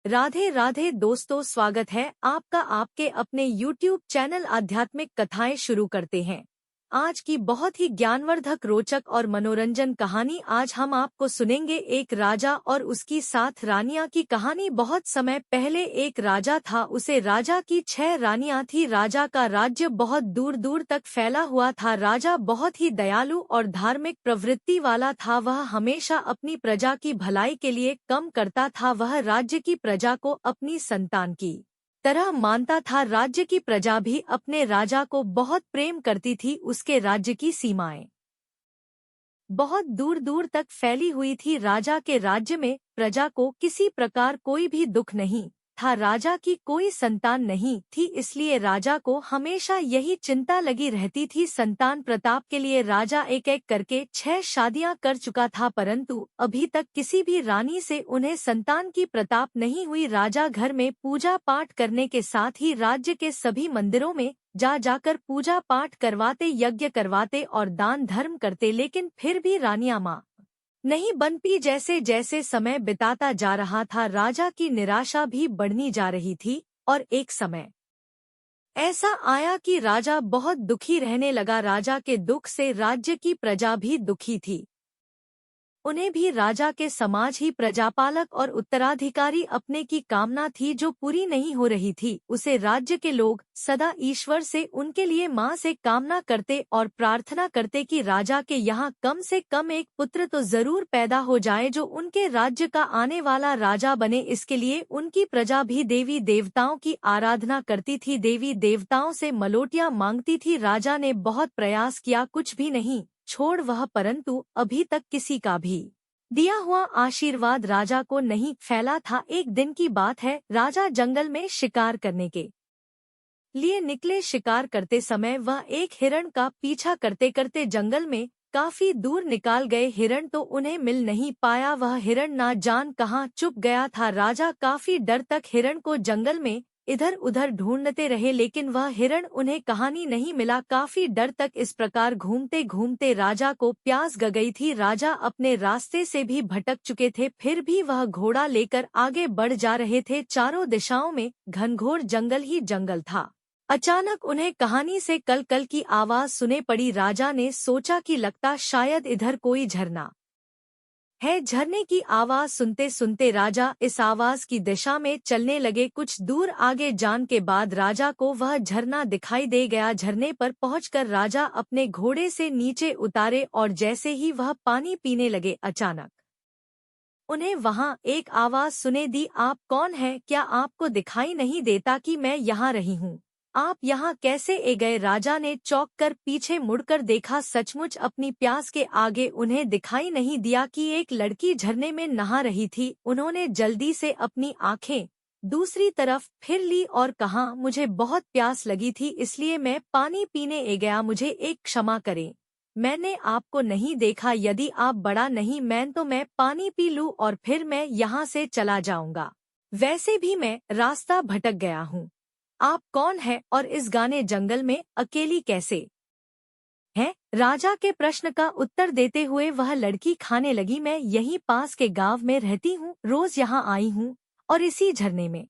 राधे राधे दोस्तों, स्वागत है आपका आपके अपने YouTube चैनल आध्यात्मिक कथाएं शुरू करते हैं। आज की बहुत ही ज्ञानवर्धक, रोचक और मनोरंजन कहानी आज हम आपको सुनेंगे। एक राजा और उसकी 7 रानियां की कहानी। बहुत समय पहले एक राजा था, उसे राजा की 6 रानियां थी। राजा का राज्य बहुत दूर दूर तक फैला हुआ था। राजा बहुत ही दयालु और धार्मिक प्रवृत्ति वाला था। वह हमेशा अपनी प्रजा की भलाई के लिए काम करता था। वह राज्य की प्रजा को अपनी संतान की तरह मानता था। राज्य की प्रजा भी अपने राजा को बहुत प्रेम करती थी। उसके राज्य की सीमाएं बहुत दूर दूर तक फैली हुई थी। राजा के राज्य में प्रजा को किसी प्रकार कोई भी दुख नहीं था। राजा की कोई संतान नहीं थी, इसलिए राजा को हमेशा यही चिंता लगी रहती थी। संतान प्रताप के लिए राजा एक एक करके 6 शादियां कर चुका था, परंतु अभी तक किसी भी रानी से उन्हें संतान की प्रताप नहीं हुई। राजा घर में पूजा पाठ करने के साथ ही राज्य के सभी मंदिरों में जाकर पूजा पाठ करवाते, यज्ञ करवाते और दान धर्म करते, लेकिन फिर भी रानियां मां नहीं बन पी। जैसे जैसे समय बिताता जा रहा था, राजा की निराशा भी बढ़नी जा रही थी और एक समय ऐसा आया कि राजा बहुत दुखी रहने लगा। राजा के दुख से राज्य की प्रजा भी दुखी थी। उन्हें भी राजा के समाज ही प्रजापालक और उत्तराधिकारी अपने की कामना थी, जो पूरी नहीं हो रही थी। उसे राज्य के लोग सदा ईश्वर से उनके लिए मां से कामना करते और प्रार्थना करते कि राजा के यहाँ कम से कम एक पुत्र तो जरूर पैदा हो जाए, जो उनके राज्य का आने वाला राजा बने। इसके लिए उनकी प्रजा भी देवी देवताओं की आराधना करती थी, देवी देवताओं से मलोटियां मांगती थी। राजा ने बहुत प्रयास किया, कुछ भी नहीं छोड़ वह, परंतु अभी तक किसी का भी दिया हुआ आशीर्वाद राजा को नहीं फैला था। एक दिन की बात है, राजा जंगल में शिकार करने के लिए निकले। शिकार करते समय वह एक हिरण का पीछा करते करते जंगल में काफी दूर निकाल गए। हिरण तो उन्हें मिल नहीं पाया। वह हिरण ना जान कहाँ छुप गया था। राजा काफी डर तक हिरण को जंगल में इधर उधर ढूंढते रहे, लेकिन वह हिरण उन्हें कहानी नहीं मिला। काफी डर तक इस प्रकार घूमते घूमते राजा को प्यास ग गई थी। राजा अपने रास्ते से भी भटक चुके थे, फिर भी वह घोड़ा लेकर आगे बढ़ जा रहे थे। चारों दिशाओं में घनघोर जंगल ही जंगल था। अचानक उन्हें कहानी से कल कल की आवाज सुने पड़ी। राजा ने सोचा कि लगता शायद इधर कोई झरना है। झरने की आवाज सुनते सुनते राजा इस आवाज की दिशा में चलने लगे। कुछ दूर आगे जाने के बाद राजा को वह झरना दिखाई दे गया। झरने पर पहुंचकर राजा अपने घोड़े से नीचे उतारे और जैसे ही वह पानी पीने लगे, अचानक उन्हें वहां एक आवाज सुने दी, आप कौन है? क्या आपको दिखाई नहीं देता कि मैं यहाँ रही हूँ? आप यहाँ कैसे ए गए? राजा ने चौंक कर पीछे मुड़कर देखा। सचमुच अपनी प्यास के आगे उन्हें दिखाई नहीं दिया कि एक लड़की झरने में नहा रही थी। उन्होंने जल्दी से अपनी आंखें दूसरी तरफ फिर ली और कहा, मुझे बहुत प्यास लगी थी, इसलिए मैं पानी पीने ए गया। मुझे एक क्षमा करें, मैंने आपको नहीं देखा। यदि आप बड़ा नहीं मैं तो मैं पानी पी लूं और फिर मैं यहाँ से चला जाऊंगा। वैसे भी मैं रास्ता भटक गया हूँ। आप कौन है और इस घने जंगल में अकेली कैसे है? राजा के प्रश्न का उत्तर देते हुए वह लड़की खाने लगी, मैं यहीं पास के गांव में रहती हूँ, रोज यहाँ आई हूँ और इसी झरने में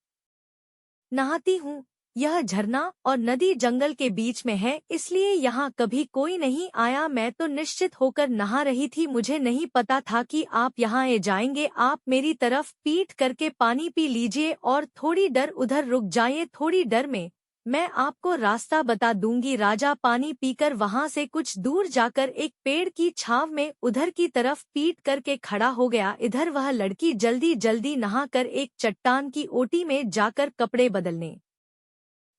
नहाती हूँ। यह झरना और नदी जंगल के बीच में है, इसलिए यहाँ कभी कोई नहीं आया। मैं तो निश्चित होकर नहा रही थी, मुझे नहीं पता था कि आप यहाँ आ जाएंगे। आप मेरी तरफ पीठ करके पानी पी लीजिए और थोड़ी देर उधर रुक जाइए। थोड़ी देर में मैं आपको रास्ता बता दूंगी। राजा पानी पीकर वहाँ से कुछ दूर जाकर एक पेड़ की छांव में उधर की तरफ पीठ करके खड़ा हो गया। इधर वह लड़की जल्दी जल्दी नहाकर एक चट्टान की ओटी में जाकर कपड़े बदलने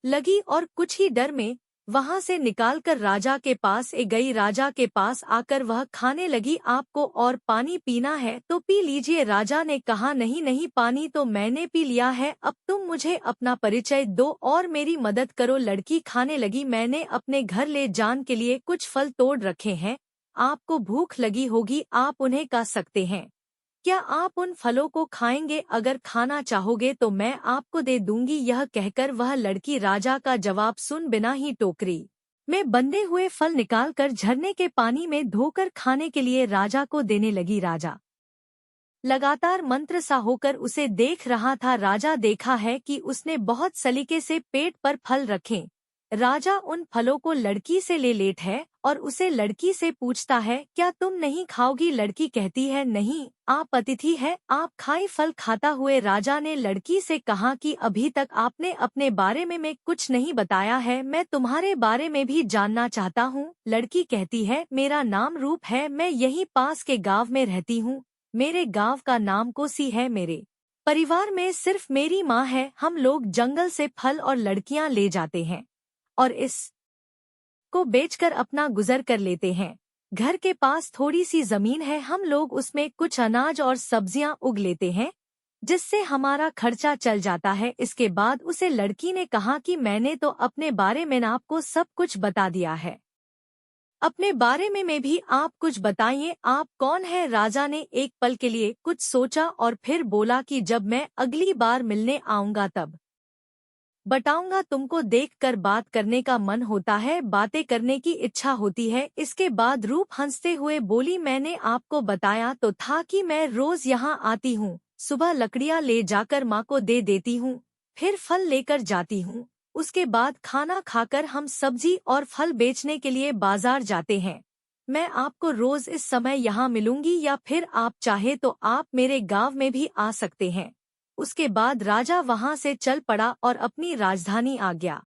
लगी और कुछ ही देर में वहां से निकालकर राजा के पास गई। राजा के पास आकर वह खाने लगी, आपको और पानी पीना है तो पी लीजिए। राजा ने कहा, नहीं नहीं, पानी तो मैंने पी लिया है, अब तुम मुझे अपना परिचय दो और मेरी मदद करो। लड़की खाने लगी, मैंने अपने घर ले जाने के लिए कुछ फल तोड़ रखे हैं, आपको भूख लगी होगी, आप उन्हें खा सकते हैं। क्या आप उन फलों को खाएंगे? अगर खाना चाहोगे तो मैं आपको दे दूंगी। यह कहकर वह लड़की राजा का जवाब सुन बिना ही टोकरी में बंधे हुए फल निकालकर झरने के पानी में धोकर खाने के लिए राजा को देने लगी। राजा लगातार मंत्र सा होकर उसे देख रहा था। राजा देखा है कि उसने बहुत सलीके से पेट पर फल रखे। राजा उन फलों को लड़की से ले लेट है और उसे लड़की से पूछता है, क्या तुम नहीं खाओगी? लड़की कहती है, नहीं, आप अतिथि है, आप खाई। फल खाता हुए राजा ने लड़की से कहा कि अभी तक आपने अपने बारे में कुछ नहीं बताया है, मैं तुम्हारे बारे में भी जानना चाहता हूँ। लड़की कहती है, मेरा नाम रूप है, मैं यहीं पास के गांव में रहती हूँ। मेरे गांव का नाम कोसी है। मेरे परिवार में सिर्फ मेरी माँ है। हम लोग जंगल से फल और लड़कियां ले जाते हैं और इस को बेचकर अपना गुजर कर लेते हैं। घर के पास थोड़ी सी जमीन है, हम लोग उसमें कुछ अनाज और सब्जियां उग लेते हैं, जिससे हमारा खर्चा चल जाता है। इसके बाद उसे लड़की ने कहा कि मैंने तो अपने बारे में आपको सब कुछ बता दिया है, अपने बारे में भी आप कुछ बताइए, आप कौन है? राजा ने एक पल के लिए कुछ सोचा और फिर बोला कि जब मैं अगली बार मिलने आऊंगा तब बताऊंगा। तुमको देखकर बात करने का मन होता है, बातें करने की इच्छा होती है। इसके बाद रूप हंसते हुए बोली, मैंने आपको बताया तो था कि मैं रोज यहाँ आती हूँ, सुबह लकड़ियाँ ले जाकर माँ को दे देती हूँ, फिर फल लेकर जाती हूँ। उसके बाद खाना खाकर हम सब्जी और फल बेचने के लिए बाजार जाते हैं। मैं आपको रोज इस समय यहाँ मिलूंगी, या फिर आप चाहे तो आप मेरे गांव में भी आ सकते हैं। उसके बाद राजा वहां से चल पड़ा और अपनी राजधानी आ गया।